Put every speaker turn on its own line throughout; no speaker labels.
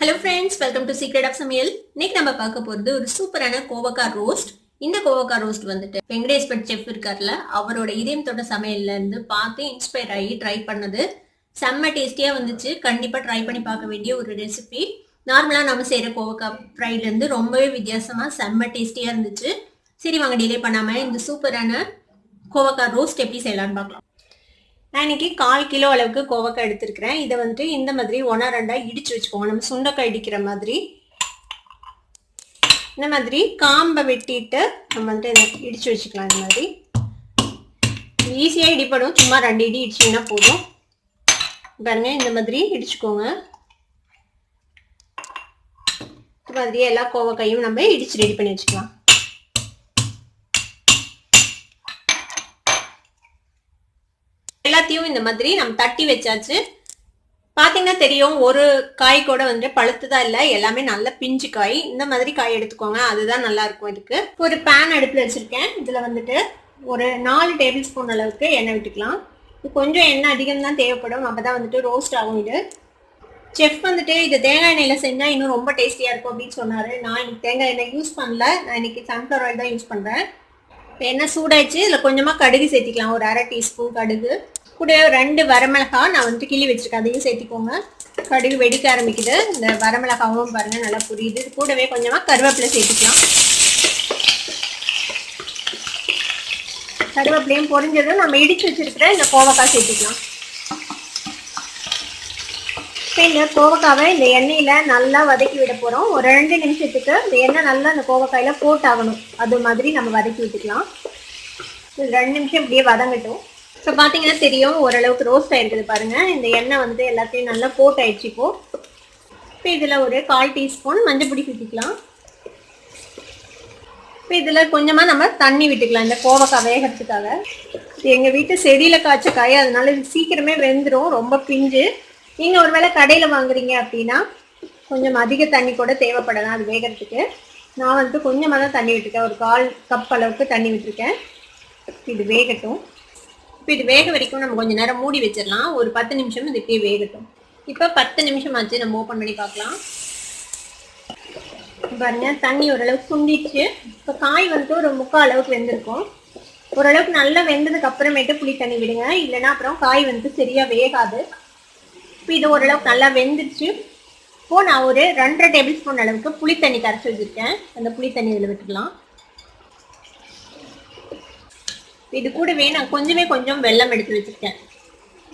Hello friends, welcome to secret of சமையல். இன்னைக்கு நம்ம பார்க்க போகிறது ஒரு சூப்பரான கோவக்காய் ரோஸ்ட். இந்த கோவக்காய் ரோஸ்ட் வந்துட்டு வெங்கடேஷ் பட் செஃப் இருக்கார்ல, அவரோட இதயம் தொட்ட சமையல்ல இருந்து பார்த்து இன்ஸ்பயர் ஆகி ட்ரை பண்ணது. செம்ம டேஸ்டியா வந்துச்சு. கண்டிப்பா ட்ரை பண்ணி பார்க்க வேண்டிய ஒரு ரெசிபி. நார்மலா நம்ம செய்யற கோவக்காய் ஃப்ரைல இருந்து ரொம்பவே வித்தியாசமா செம்ம டேஸ்டியா இருந்துச்சு. சரி வாங்க, டிலே பண்ணாம இந்த சூப்பரான கோவக்காய் ரோஸ்ட் எப்படி செய்யலாம்னு பார்க்கலாம். நான் இன்னைக்கு 1/4 கிலோ அளவுக்கு கோவக்காய் எடுத்துருக்கிறேன். இதை வந்துட்டு இந்த மாதிரி 1/2 இடிச்சு வச்சுக்கோங்க. நம்ம சுண்டைக்காய் இடிக்கிற மாதிரி இந்த மாதிரி காம்பை வெட்டிட்டு நம்ம வந்துட்டு இடிச்சு வச்சுக்கலாம். இந்த மாதிரி ஈஸியாக இடிப்படும். சும்மா 2 இடி இடிச்சிங்கன்னா போதும். பாருங்க, இந்த மாதிரி இடிச்சுக்கோங்க. இது மாதிரி எல்லா கோவக்காயும் நம்ம இடிச்சு ரெடி பண்ணி வச்சுக்கலாம். எல்லாத்தையும் இந்த மாதிரி நம்ம தட்டி வச்சாச்சு. பாத்தீங்கன்னா தெரியும், ஒரு காய் கூட வந்து பழுத்துதா இல்ல, எல்லாமே நல்ல பிஞ்சு காய். இந்த மாதிரி காய் எடுத்துக்கோங்க, அதுதான் நல்லா இருக்கும். இதுக்கு ஒரு பேன் அடுப்புல வச்சிருக்கேன். இதுல வந்துட்டு ஒரு 4 டேபிள் ஸ்பூன் அளவுக்கு எண்ணெய் விட்டுக்கலாம். இது கொஞ்சம் எண்ணெய் அதிகம் தான் தேவைப்படும், அப்பதான் வந்துட்டு ரோஸ்ட் ஆகும். இது செஃப் வந்துட்டு இது தேங்காய் எண்ணெயில செஞ்சா இன்னும் ரொம்ப டேஸ்டியா இருக்கும் அப்படின்னு சொன்னாரு. நான் இன்னைக்கு தேங்காய் எண்ணெய் யூஸ் பண்ணல, நான் இன்னைக்கு சன்ஃப்ளவர் ஆயில் தான் யூஸ் பண்றேன். எண்ணெய் சூடாச்சு. இதுல கொஞ்சமா கடுகு சேர்த்திக்கலாம், ஒரு 1/2 டீஸ்பூன் கடுகு. கூட 2 வரமிளகாய் நான் வந்துட்டு கிள்ளி வச்சிருக்கேன், அதையும் சேர்த்திக்கோங்க. கடுகு வெடிக்க ஆரம்பிக்குது. இந்த வரமிளகாவும் பாருங்க நல்லா புரியுது. கூடவே கொஞ்சமா கருவேப்பிலை சேர்த்திக்கலாம். கருவேப்பிலையும் பொரிஞ்சதும் நம்ம இடிச்சு வச்சிருக்கிற இந்த கோவக்காய் சேர்த்திக்கலாம். இந்த கோவக்காவை இந்த எண்ணெயில நல்லா வதக்கி விட போறோம். ஒரு 2 நிமிஷத்துக்கு இந்த எண்ணெய் நல்லா இந்த கோவக்காயில போட்டாகணும். அது மாதிரி நம்ம வதக்கி விட்டுக்கலாம். 2 நிமிஷம் இப்படியே வதங்கட்டும். ஸோ பார்த்தீங்கன்னா தெரியும், ஓரளவுக்கு ரோஸ்ட் ஆயிருக்குது பாருங்க. இந்த எண்ணெய் வந்து எல்லாத்தையும் நல்லா போட்டாயிடுச்சு. இப்போ இதில் ஒரு 1/4 டீஸ்பூன் மஞ்சள் பொடி ஊற்றிக்கலாம். இப்போ இதில் கொஞ்சமாக நம்ம தண்ணி விட்டுக்கலாம், இந்த கோவக்காய் வேகிறதுக்காக. இது எங்கள் வீட்டு செடியில் காய்ச்ச காய், அதனால இது சீக்கிரமே வெந்துடும், ரொம்ப பிஞ்சு. நீங்கள் ஒருவேளை கடையில் வாங்குறீங்க அப்படின்னா கொஞ்சம் அதிக தண்ணி கூட தேவைப்படலாம் அது வேகிறதுக்கு. நான் வந்து கொஞ்சமாக தான் தண்ணி விட்டுருக்கேன், ஒரு 1/4 கப் அளவுக்கு தண்ணி விட்டுருக்கேன். இது வேகட்டும். இப்போ இது வேக வரைக்கும் நம்ம கொஞ்சம் நேரம் மூடி வச்சிடலாம். ஒரு 10 நிமிஷம் இது இப்படியே வேகட்டும். இப்போ 10 நிமிஷம் ஆச்சு, நம்ம ஓப்பன் பண்ணி பார்க்கலாம். பாருங்க, தண்ணி ஓரளவுக்கு சுண்டிடுச்சு. இப்போ காய் வந்துட்டு ஒரு 3/4 அளவுக்கு வெந்திருக்கும். ஓரளவுக்கு நல்லா வெந்ததுக்கு அப்புறமேட்டு புளி தண்ணி விடுங்க, இல்லைன்னா அப்புறம் காய் வந்துட்டு சரியா வேகாது. இப்போ இது ஓரளவுக்கு நல்லா வெந்துடுச்சு. இப்போ நான் ஒரு 2.5 டேபிள் ஸ்பூன் அளவுக்கு புளி தண்ணி கரைச்சி வச்சிருக்கேன். அந்த புளி தண்ணி இதில் விட்டுக்கலாம். இது கூடவே நான் கொஞ்சம் வெல்லம் எடுத்து வச்சிருக்கேன்.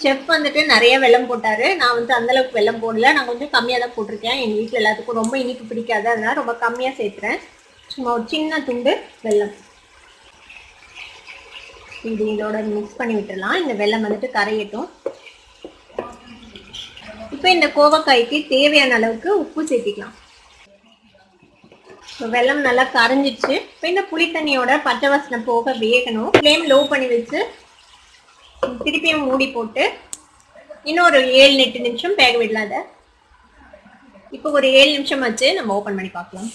செஃப் வந்துட்டு நிறைய வெல்லம் போட்டாரு, நான் வந்து அந்த அளவுக்கு வெல்லம் போடல, நான் கொஞ்சம் கம்மியாக தான் போட்டிருக்கேன். எங்கள் வீட்டில் எல்லாத்துக்கும் ரொம்ப இனிப்பு பிடிக்காது, அதனால ரொம்ப கம்மியாக சேர்த்துறேன். சும்மா ஒரு சின்ன துண்டு வெல்லம். இது இதோட மிக்ஸ் பண்ணி விட்டுடலாம். இந்த வெல்லம் வந்துட்டு கரையட்டும். இப்போ இந்த கோவக்காய்க்கு தேவையான அளவுக்கு உப்பு சேர்த்திக்கலாம். வெல்லம் நல்லா கரைஞ்சிடுச்சு. இப்போ இந்த புளி தண்ணியோட பச்சை வாசனை போக வேகணும். ஃப்ளேம் லோ பண்ணி வச்சு திருப்பியும் மூடி போட்டு இன்னும் ஒரு 7-8 நிமிஷம் வேக விடலாம். இப்போ ஒரு 7 நிமிஷம் ஆச்சு, நம்ம ஓப்பன் பண்ணி பார்க்கலாம்.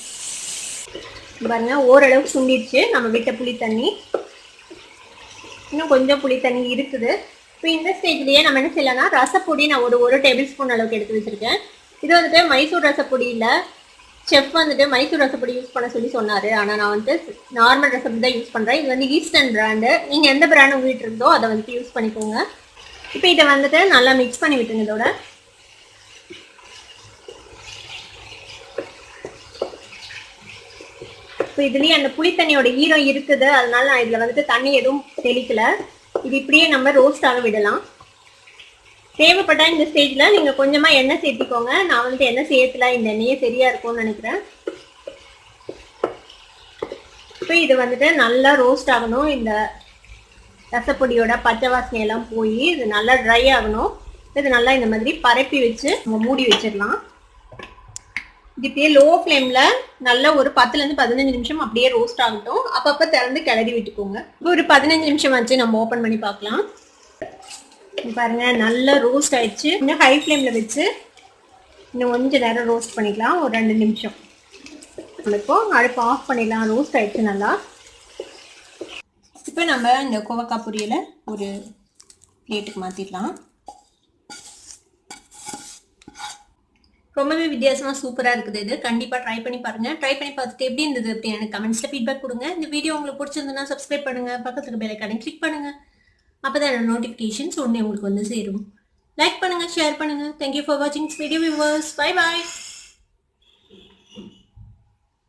பாருங்க, ஓரளவுக்கு சுண்டிடுச்சு நம்ம விட்ட புளி தண்ணி. இன்னும் கொஞ்சம் புளி தண்ணி இருக்குது. இப்போ இந்த ஸ்டேஜ்லேயே நம்ம என்ன செய்யலாம்னா, ரசப்பொடி நான் ஒரு டேபிள் ஸ்பூன் அளவுக்கு எடுத்து வச்சிருக்கேன். இது வந்துட்டு மைசூர் ரசப்பொடி இல்லை, செஃப் வந்துட்டு மைசூர் ரசப்பொடி யூஸ் பண்ண சொல்லி சொன்னார். ஆனால் நான் வந்து நார்மல் ரசப்பொடி தான் யூஸ் பண்ணுறேன். இது வந்து ஈஸ்டர்ன் பிராண்டு. நீங்கள் எந்த பிராண்டு உங்ககிட்ட இருந்தோ அதை வந்துட்டு யூஸ் பண்ணிக்கோங்க. இப்போ இதை வந்துட்டு நல்லா மிக்ஸ் பண்ணி விட்டுங்க. இதோட இப்போ இதுலேயே அந்த புளி தண்ணியோட ஈரம் இருக்குது, அதனால நான் இதில் வந்துட்டு தண்ணி எதுவும் தெளிக்கல. இது இப்படியே நம்ம ரோஸ்ட் ஆக விடலாம். தேவைப்பட்டா இந்த ஸ்டேஜில் நீங்கள் கொஞ்சமாக எண்ணெய் சேர்த்திக்கோங்க. நான் வந்துட்டு எண்ணெய் சேர்த்துல, இந்த எண்ணெயே சரியாக இருக்கும்னு நினைக்கிறேன். இப்போ இது வந்துட்டு நல்லா ரோஸ்ட் ஆகணும். இந்த ரசப்பொடியோட பச்சை வாசனையெல்லாம் போய் இது நல்லா ட்ரை ஆகணும். இது நல்லா இந்த மாதிரி பரப்பி வச்சு நம்ம மூடி வச்சிடலாம். இது இப்படியே லோ ஃப்ளேமில் நல்லா ஒரு 10-15 நிமிஷம் அப்படியே ரோஸ்ட் ஆகட்டும். அப்பப்போ திறந்து கிளறி விட்டுக்கோங்க. இப்போ ஒரு 15 நிமிஷம் ஆச்சு, நம்ம ஓப்பன் பண்ணி பார்க்கலாம். பாருங்க, நல்லா ரோஸ்ட் ஆயிடுச்சு. இன்னும் ஹை ஃப்ளேமில் வச்சு இன்னும் கொஞ்சம் நேரம் ரோஸ்ட் பண்ணிக்கலாம், ஒரு 2 நிமிஷம். இப்போ அடுப்பு ஆஃப் பண்ணிடலாம். ரோஸ்ட் ஆயிடுச்சு நல்லா. இப்போ நம்ம இந்த கோவக்காய் பொரியலை ஒரு பிளேட்டுக்கு மாற்றிடலாம். ரொம்பவே வித்தியாசமா சூப்பரா இருக்குது. இது கண்டிப்பா ட்ரை பண்ணி பாருங்க. ட்ரை பண்ணி பார்த்துட்டு எப்படி இருந்தது அப்படின்னு எனக்கு கமெண்ட்ஸ்ல ஃபீட்பேக் கொடுங்க. இந்த வீடியோ உங்களுக்கு பிடிச்சிருந்ததுன்னா சப்ஸ்கிரைப் பண்ணுங்க, பக்கத்துல பெல் ஐகானை கிளிக் பண்ணுங்க. அப்பதான் என்னோட நோட்டிபிகேஷன்ஸ் உடனே உங்களுக்கு வந்து சேரும். லைக் பண்ணுங்க, ஷேர் பண்ணுங்க. தேங்க்யூ ஃபார் வாட்சிங் வீடியோ வியூவர்ஸ். Bye bye.